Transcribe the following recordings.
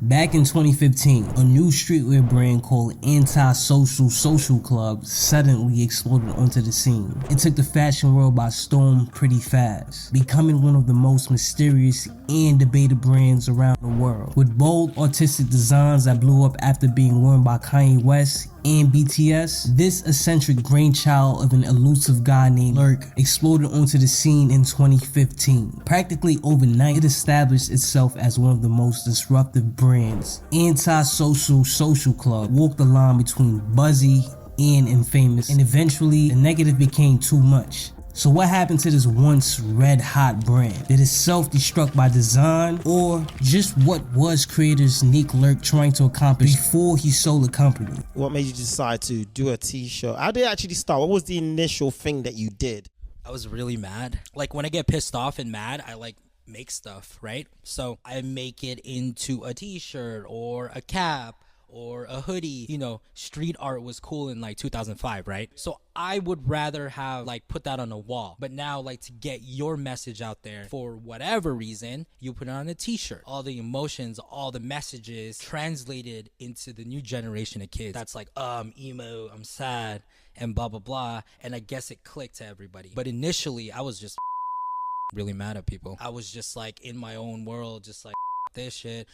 Back in 2015, a new streetwear brand called Anti-Social Social Club suddenly exploded onto the scene. It took the fashion world by storm pretty fast, becoming one of the most mysterious and debated brands around the world. With bold artistic designs that blew up after being worn by Kanye West and BTS, this eccentric brainchild of an elusive guy named Lurk exploded onto the scene in 2015. Practically overnight, it established itself as one of the most disruptive brands. Anti-Social Social Club walked the line between buzzy and infamous, and eventually the negative became too much. So what happened to this once red hot brand? Did it self-destruct by design, or just what was creators Neek Lurk trying to accomplish before he sold the company? What made you decide to do a t-shirt? How did it actually start? What was the initial thing that you did? I was really mad. Like when I get pissed off and mad, I like make stuff, right? So I make it into a t-shirt or a cap or a hoodie. You know, street art was cool in like 2005, right? So I would rather have like put that on a wall. But now, like, to get your message out there for whatever reason, you put it on a t-shirt. All the emotions, all the messages translated into the new generation of kids. That's like, emo, I'm sad, and blah, blah, blah. And I guess it clicked to everybody. But initially, I was just really mad at people. I was just like in my own world, just like this shit,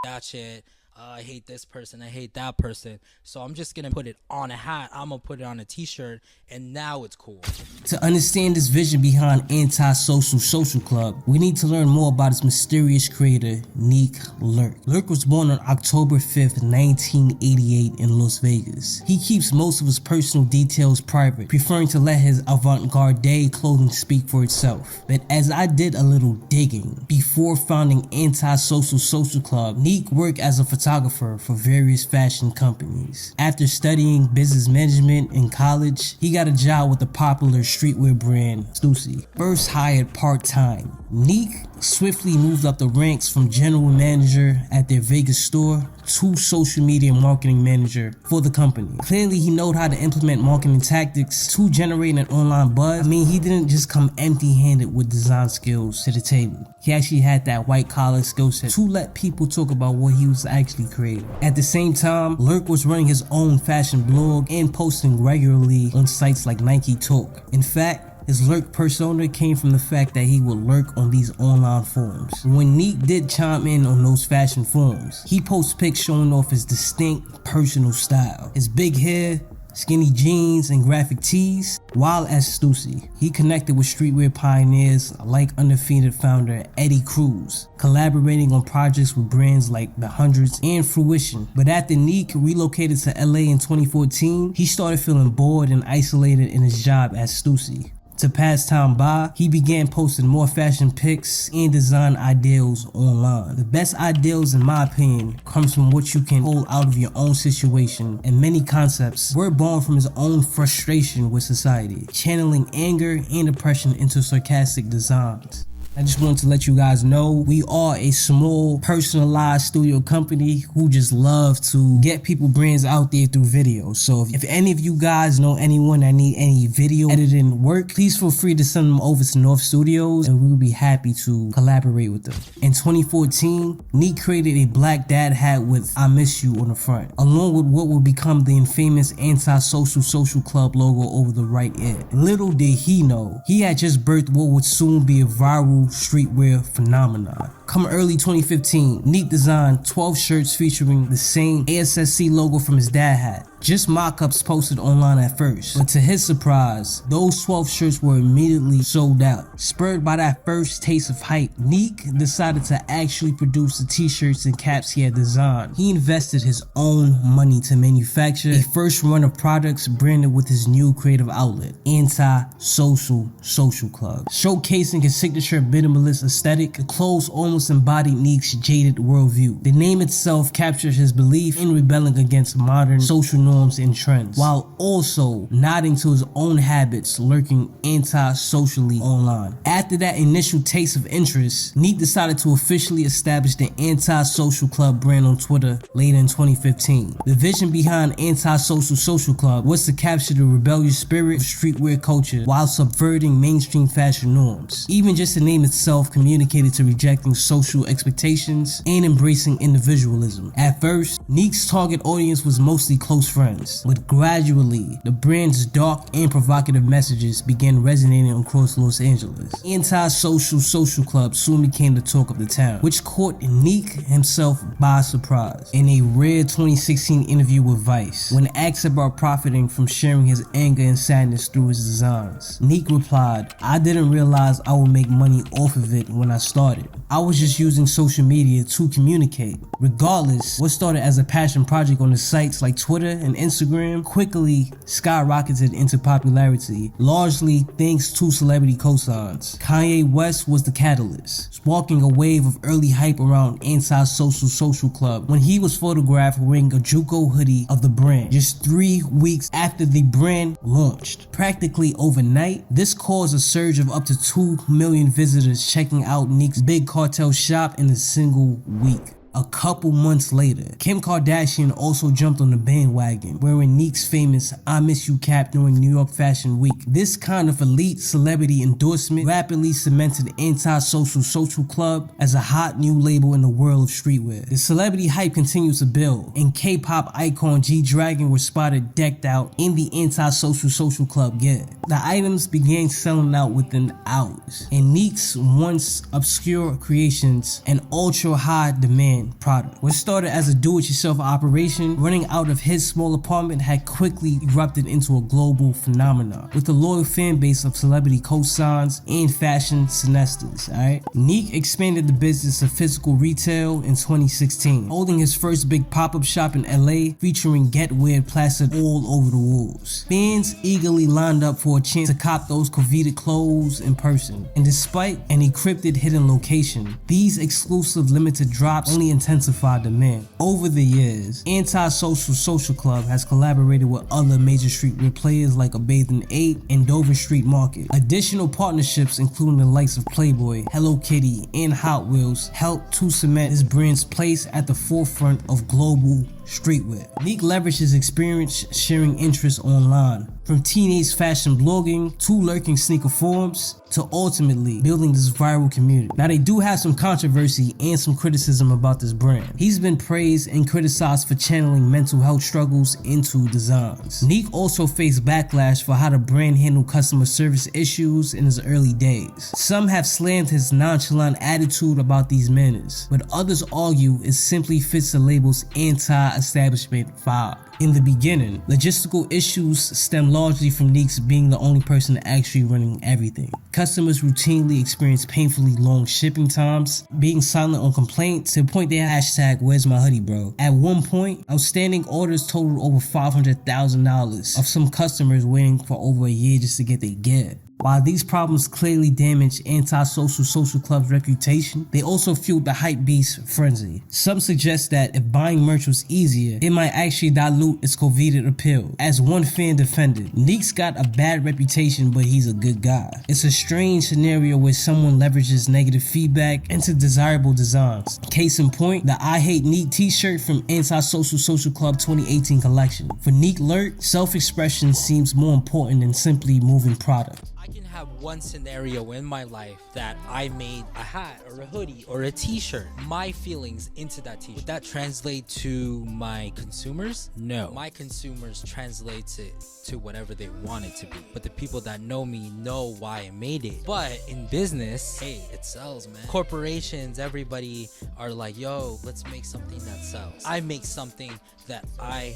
that shit. I hate this person, I hate that person. So I'm just gonna put it on a hat, I'm gonna put it on a t-shirt, and now it's cool. To understand this vision behind Anti-Social Social Club, we need to learn more about its mysterious creator, Neek Lurk. Lurk was born on October 5th, 1988 in Las Vegas. He keeps most of his personal details private, preferring to let his avant-garde clothing speak for itself. But as I did a little digging, before founding Anti-Social Social Club, Neek worked as a photographer for various fashion companies. After studying business management in college, he got a job with the popular streetwear brand Stussy. First hired part-time, Neek swiftly moved up the ranks from general manager at their Vegas store to social media marketing manager for the company. Clearly, he knew how to implement marketing tactics to generate an online buzz. I mean, he didn't just come empty-handed with design skills to the table. He actually had that white-collar skill set to let people talk about what he was actually creating. At the same time, Lurk was running his own fashion blog and posting regularly on sites like Nike Talk. In fact, his Lurk persona came from the fact that he would lurk on these online forums. When Neek did chime in on those fashion forums, he posts pics showing off his distinct personal style. His big hair, skinny jeans, and graphic tees. While at Stussy, he connected with streetwear pioneers like Undefeated founder Eddie Cruz, collaborating on projects with brands like The Hundreds and Fruition. But after Neek relocated to LA in 2014, he started feeling bored and isolated in his job at Stussy. To pass time by, he began posting more fashion pics and design ideals online. The best ideals, in my opinion, comes from what you can pull out of your own situation, and many concepts were born from his own frustration with society, channeling anger and depression into sarcastic designs. I just wanted to let you guys know we are a small personalized studio company who just love to get people brands out there through videos. So if any of you guys know anyone that need any video editing work, please feel free to send them over to North Studios and we will be happy to collaborate with them. In 2014, Neek created a black dad hat with I Miss You on the front, along with what would become the infamous Anti-Social Social Club logo over the right ear. Little did he know, he had just birthed what would soon be a viral streetwear phenomenon. Come early 2015, Neek designed 12 shirts featuring the same ASSC logo from his dad hat. Just mock-ups posted online at first, but to his surprise, those 12 shirts were immediately sold out. Spurred by that first taste of hype, Neek decided to actually produce the t-shirts and caps he had designed. He invested his own money to manufacture a first run of products branded with his new creative outlet, Anti-Social Social Club. Showcasing his signature minimalist aesthetic, the clothes almost embodied Neek's jaded worldview. The name itself captured his belief in rebelling against modern social norms and trends, while also nodding to his own habits lurking anti-socially online. After that initial taste of interest, Neek decided to officially establish the Anti-Social Club brand on Twitter later in 2015. The vision behind Anti-Social Social Club was to capture the rebellious spirit of streetwear culture while subverting mainstream fashion norms. Even just the name itself communicated to rejecting social expectations and embracing individualism. At first, Neek's target audience was mostly close friends, but gradually, the brand's dark and provocative messages began resonating across Los Angeles. Anti-Social Social Club soon became the talk of the town, which caught Neek himself by surprise. In a rare 2016 interview with Vice, when asked about profiting from sharing his anger and sadness through his designs, Neek replied, "I didn't realize I would make money off of it when I started. I was just using social media to communicate." Regardless, what started as a passion project on the sites like Twitter and Instagram quickly skyrocketed into popularity, largely thanks to celebrity cosigns. Kanye West was the catalyst, sparking a wave of early hype around Anti-Social Social Club when he was photographed wearing a JUCO hoodie of the brand just 3 weeks after the brand launched. Practically overnight, this caused a surge of up to 2 million visitors checking out Neek's big cartel shop in a single week. A couple months later, Kim Kardashian also jumped on the bandwagon, wearing Neek's famous "I Miss You" cap during New York Fashion Week. This kind of elite celebrity endorsement rapidly cemented Anti-Social Social Club as a hot new label in the world of streetwear. The celebrity hype continues to build, and K-pop icon G-Dragon was spotted decked out in the Anti-Social Social Club gear. The items began selling out within hours, and Neek's once obscure creations an ultra-high demand product. What started as a do-it-yourself operation running out of his small apartment had quickly erupted into a global phenomenon, with a loyal fan base of celebrity cosigns and fashion cinestas. Alright, Neek expanded the business of physical retail in 2016, holding his first big pop-up shop in LA featuring Get Weird plastered all over the walls. Fans eagerly lined up for a chance to cop those coveted clothes in person, and despite an encrypted hidden location, these exclusive limited drops only intensified demand. Over the years, Anti-Social Social Club has collaborated with other major streetwear players like A Bathing 8 and Dover Street Market. Additional partnerships, including the likes of Playboy, Hello Kitty, and Hot Wheels, helped to cement his brand's place at the forefront of global streetwear. Neek leveraged his experience sharing interests online, from teenage fashion blogging to lurking sneaker forums to ultimately building this viral community. Now, they do have some controversy and some criticism about this brand. He's been praised and criticized for channeling mental health struggles into designs. Neek also faced backlash for how the brand handled customer service issues in his early days. Some have slammed his nonchalant attitude about these manners, but others argue it simply fits the label's anti-establishment vibe. In the beginning, logistical issues stem largely from Neek's being the only person actually running everything. Customers routinely experience painfully long shipping times, being silent on complaints to the point they hashtag "Where's my hoodie, bro?" At one point, outstanding orders totaled over $500,000 of some customers waiting for over a year just to get their gear. While these problems clearly damage Anti-Social Social Club's reputation, they also fueled the hype beast frenzy. Some suggest that if buying merch was easier, it might actually dilute its coveted appeal. As one fan defended, "Neek's got a bad reputation, but he's a good guy." It's a strange scenario where someone leverages negative feedback into desirable designs. Case in point, the "I Hate Neek" t-shirt from Anti-Social Social Club 2018 collection. For Neek Lurk, self-expression seems more important than simply moving product. I can have one scenario in my life that I made a hat or a hoodie or a t-shirt, my feelings into that t-shirt. Would that translate to my consumers? No. My consumers translates it to whatever they want it to be. But the people that know me know why I made it. But in business, hey, it sells, man. Corporations, everybody are like, yo, let's make something that sells. I make something that I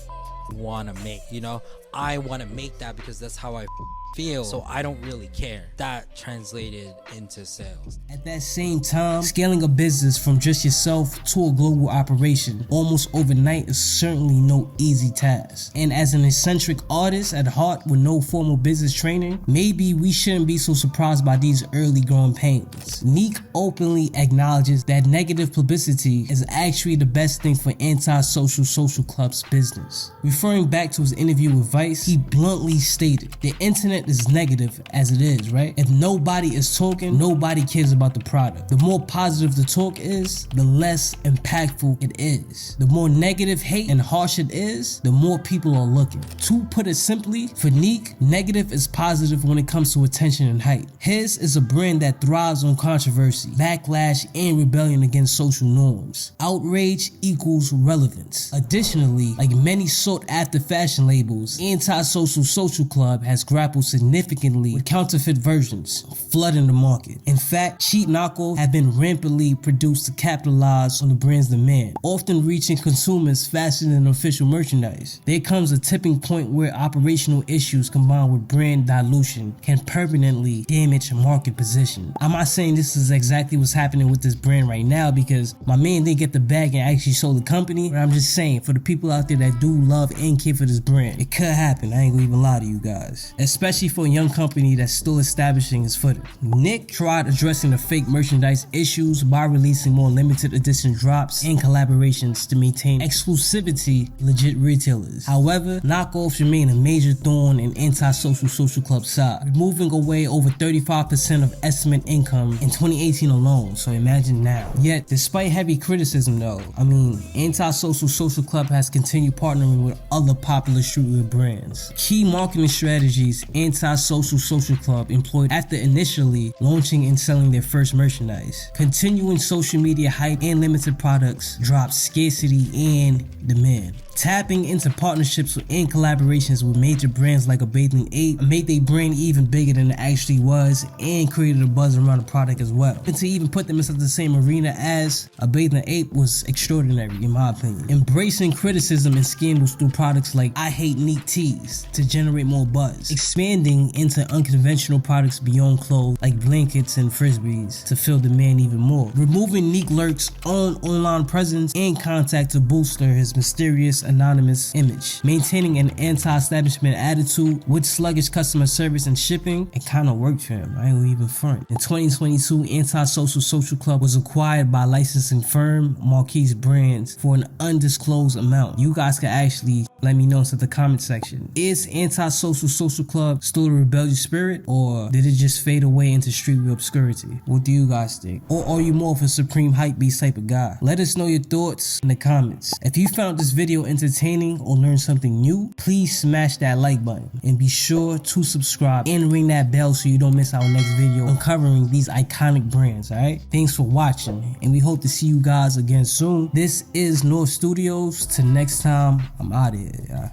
want to make, you know? I want to make that because that's how I feel, so I don't really care. That translated into sales. At that same time, scaling a business from just yourself to a global operation almost overnight is certainly no easy task. And as an eccentric artist at heart with no formal business training, maybe we shouldn't be so surprised by these early growing pains. Neek openly acknowledges that negative publicity is actually the best thing for anti-social social club's business. Referring back to his interview with Vice, he bluntly stated, the internet is negative as it is, right? If nobody is talking, nobody cares about the product. The more positive the talk is, the less impactful it is. The more negative, hate, and harsh it is, the more people are looking. To put it simply, for Neek, negative is positive when it comes to attention and hype. His is a brand that thrives on controversy, backlash, and rebellion against social norms. Outrage equals relevance. Additionally, like many sought after fashion labels, Anti-Social Social Club has grappled significantly with counterfeit versions, flooding the market. In fact, cheap knockoffs have been rampantly produced to capitalize on the brand's demand, often reaching consumers faster than official merchandise. There comes a tipping point where operational issues combined with brand dilution can permanently damage market position. I'm not saying this is exactly what's happening with this brand right now because my man didn't get the bag and actually sold the company, but I'm just saying for the people out there that do love and care for this brand, it could happen. I ain't gonna even lie to you guys, especially for a young company that's still establishing its footing. Nick tried addressing the fake merchandise issues by releasing more limited edition drops and collaborations to maintain exclusivity legit retailers. However, knockoffs remain a major thorn in Anti-Social Social Club's side, removing away over 35% of estimate income in 2018 alone, so imagine now. Yet, despite heavy criticism though, Anti-Social Social Club has continued partnering with other popular streetwear brands. Key marketing strategies Anti-Social Social Club employed after initially launching and selling their first merchandise. Continuing social media hype and limited products drops scarcity and demand. Tapping into partnerships and collaborations with major brands like A Bathing Ape made their brand even bigger than it actually was and created a buzz around the product as well. And to even put them inside the same arena as A Bathing Ape was extraordinary in my opinion. Embracing criticism and scandals through products like I Hate Neat Tees to generate more buzz. Expanding into unconventional products beyond clothes like blankets and frisbees to fill demand even more. Removing Neek Lurk's own online presence and contact to bolster his mysterious anonymous image. Maintaining an anti-establishment attitude with sluggish customer service and shipping, it kind of worked for him. I ain't gonna even front. In 2022, Anti-Social Social Club was acquired by licensing firm Marquise Brands for an undisclosed amount. You guys can actually let me know in the comment section. Is Anti-Social Social Club still a rebellious spirit, or did it just fade away into streetwear obscurity? What do you guys think? Or are you more of a supreme hype beast type of guy? Let us know your thoughts in the comments. If you found this video entertaining or learned something new, please smash that like button and be sure to subscribe and ring that bell so you don't miss our next video uncovering these iconic brands. Alright, thanks for watching and we hope to see you guys again soon. This is North Studios. Till next time, I'm out of here.